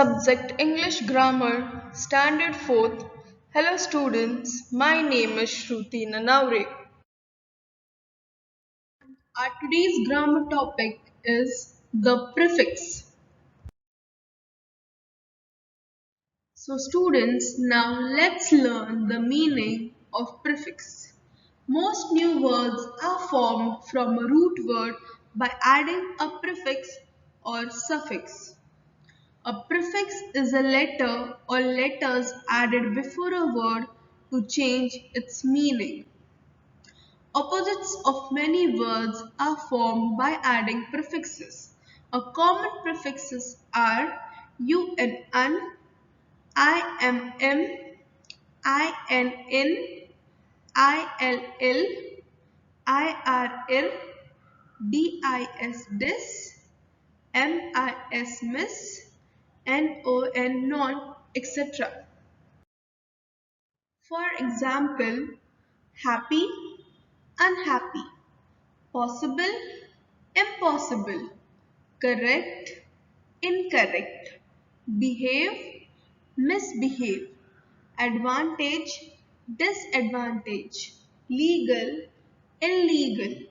Subject English Grammar, Standard 4th. Hello students, my name is Shruti Nanaure. Our today's grammar topic is the prefix. So students, now let's learn the meaning of prefix. Most new words are formed from a root word by adding a prefix or suffix. A prefix is a letter or letters added before a word to change its meaning. Opposites of many words are formed by adding prefixes. A common prefixes are u and un, I am m, I n in, I l l, I r l, dis dis, mis miss, non non, etc. For example, happy, unhappy, possible, impossible, correct, incorrect, behave, misbehave, advantage, disadvantage, legal, illegal,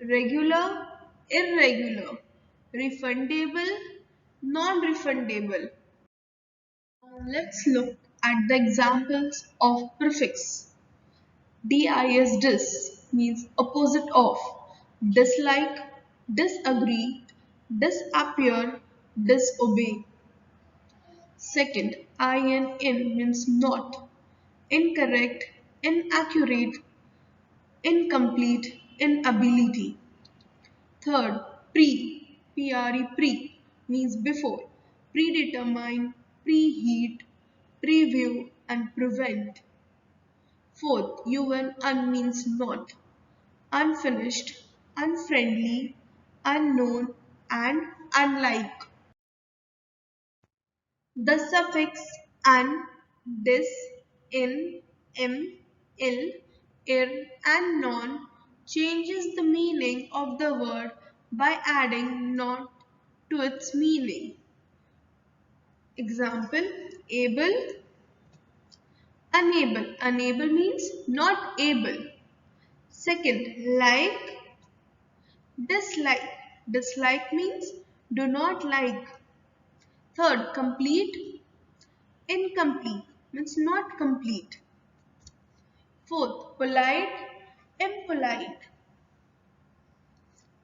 regular, irregular, refundable, non-refundable. Let's look at the examples of prefix. Dis means opposite of, dislike, disagree, disappear, disobey. Second, in means not, incorrect, inaccurate, incomplete, inability. Third, pre means before, predetermine, preheat, preview and prevent. Fourth, un means not, unfinished, unfriendly, unknown and unlike. The suffix an, dis, in, im, il, ir and non changes the meaning of the word by adding not to its meaning. Example, able, unable. Unable means not able. Second, like, dislike. Dislike means do not like. Third, complete, incomplete means not complete. Fourth, polite, impolite.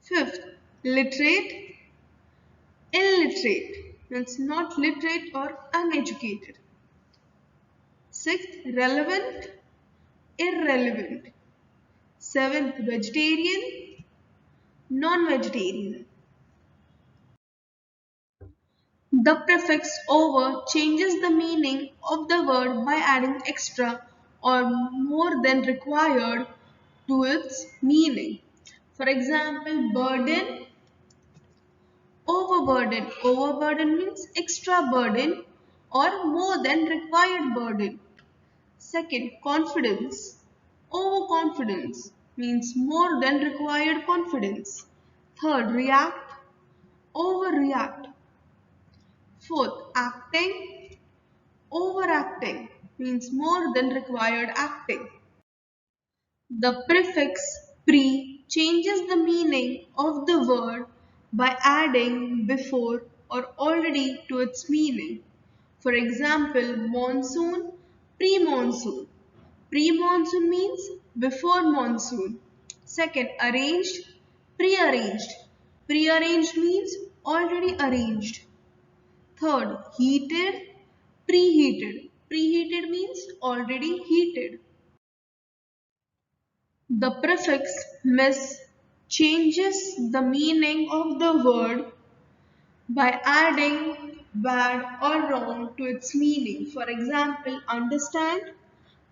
Fifth, literate, illiterate means not literate or uneducated. Sixth, relevant, irrelevant. Seventh, vegetarian, non-vegetarian. The prefix over changes the meaning of the word by adding extra or more than required to its meaning. For example, burden, overburden. Overburden means extra burden or more than required burden. Second, confidence. Overconfidence means more than required confidence. Third, react, overreact. Fourth, acting, overacting means more than required acting. The prefix pre changes the meaning of the word by adding before or already to its meaning. For example, monsoon, pre-monsoon. Pre-monsoon means before monsoon. Second, arranged, pre-arranged. Pre-arranged means already arranged. Third, heated, preheated. Preheated means already heated. The prefix "miss" changes the meaning of the word by adding bad or wrong to its meaning. For example, understand,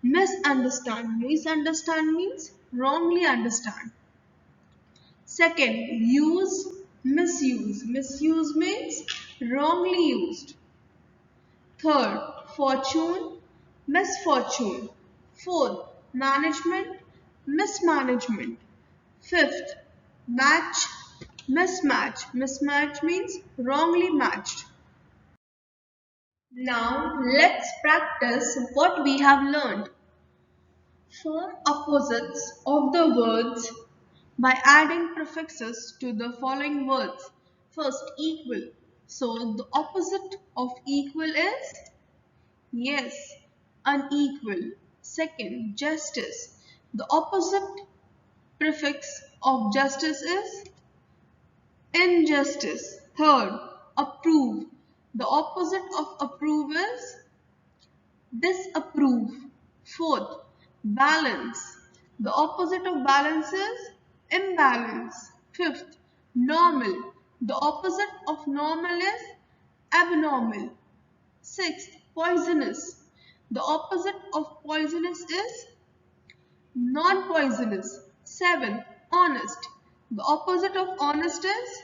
misunderstand. Misunderstand means wrongly understand. Second, use, misuse. Misuse means wrongly used. Third, fortune, misfortune. Fourth, management, mismanagement. Fifth, match, mismatch. Mismatch means wrongly matched. Now let's practice what we have learned. Form opposites of the words by adding prefixes to the following words. First, equal. So the opposite of equal is yes, unequal. Second, justice. The opposite prefix of justice is injustice. Third, approve. The opposite of approve is disapprove. Fourth, balance. The opposite of balance is imbalance. Fifth, normal. The opposite of normal is abnormal. Sixth, poisonous. The opposite of poisonous is non-poisonous. Seventh, honest. The opposite of honest is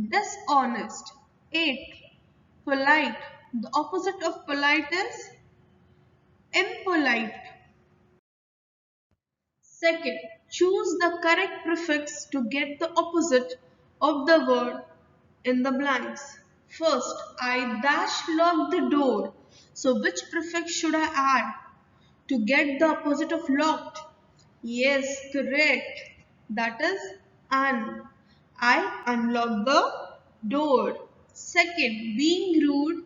dishonest. Eighth, polite. The opposite of polite is impolite. Second, choose the correct prefix to get the opposite of the word in the blanks. First, I dash lock the door. So which prefix should I add to get the opposite of locked? Yes, correct. That is un. I unlock the door. Second, being rude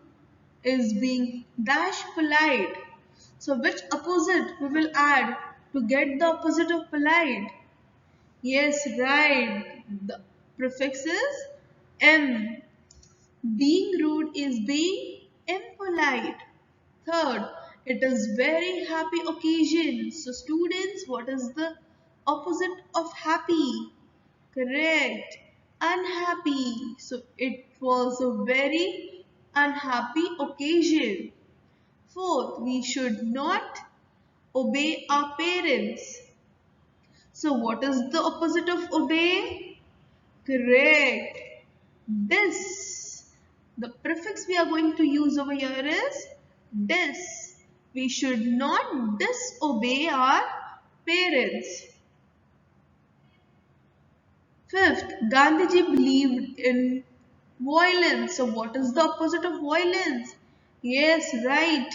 is being dash polite. So which opposite we will add to get the opposite of polite? Yes, right. The prefix is M. Being rude is being impolite. Third, it is very happy occasion. So students, what is the opposite of happy? Correct. Unhappy. So it was a very unhappy occasion. Fourth, we should not obey our parents. So what is the opposite of obey? Correct. Dis. The prefix we are going to use over here is dis. We should not disobey our parents. Fifth, Gandhiji believed in violence. So what is the opposite of violence? Yes, right.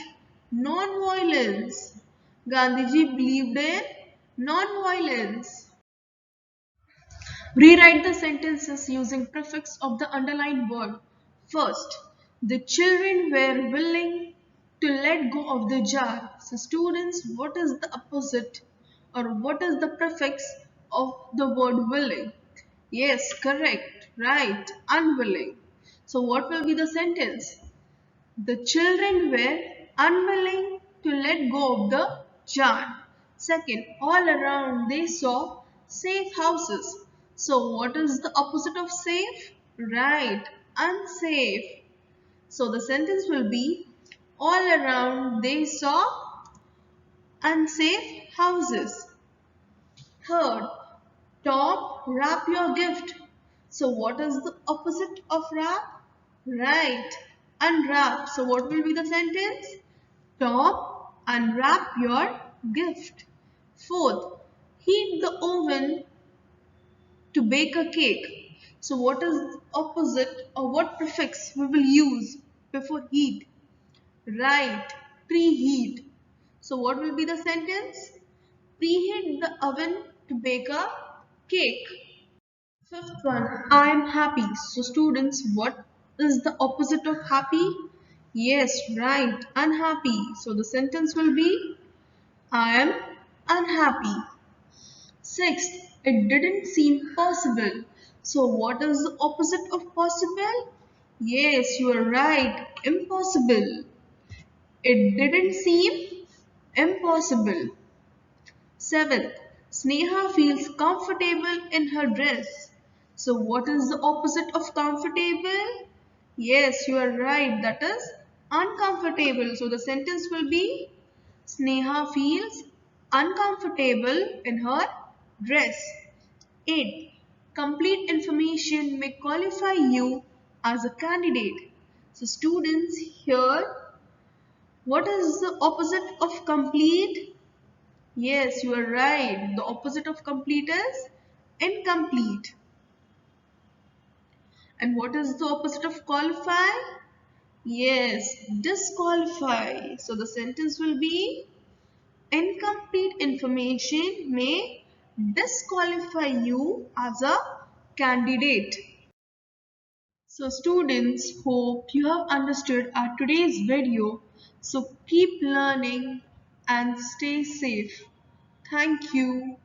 Non-violence. Gandhiji believed in non-violence. Rewrite the sentences using prefix of the underlined word. First, the children were willing to let go of the jar. So students, what is the opposite or what is the prefix of the word willing? Yes, correct, right, unwilling. So what will be the sentence? The children were unwilling to let go of the jar. Second, all around they saw safe houses. So what is the opposite of safe? Right, unsafe. So the sentence will be all around they saw unsafe houses. Third, Tom, wrap your gift. So what is the opposite of wrap? Right, unwrap. So what will be the sentence? Tom, unwrap your gift. Fourth, heat the oven to bake a cake. So what is opposite or what prefix we will use before heat? Right, preheat. So what will be the sentence? Preheat the oven to bake a cake. Fifth one, I am happy. So students, what is the opposite of happy? Yes, right, unhappy. So the sentence will be I am unhappy. Sixth, it didn't seem possible. So what is the opposite of possible? Yes, you are right, impossible. It didn't seem impossible. Seventh, Sneha feels comfortable in her dress. So what is the opposite of comfortable? Yes, you are right. That is uncomfortable. So the sentence will be Sneha feels uncomfortable in her dress. 8. Complete information may qualify you as a candidate. So students, here what is the opposite of complete? Yes, you are right. The opposite of complete is incomplete. And what is the opposite of qualify? Yes, disqualify. So the sentence will be incomplete information may disqualify you as a candidate. So students, hope you have understood our today's video. So keep learning and stay safe. Thank you.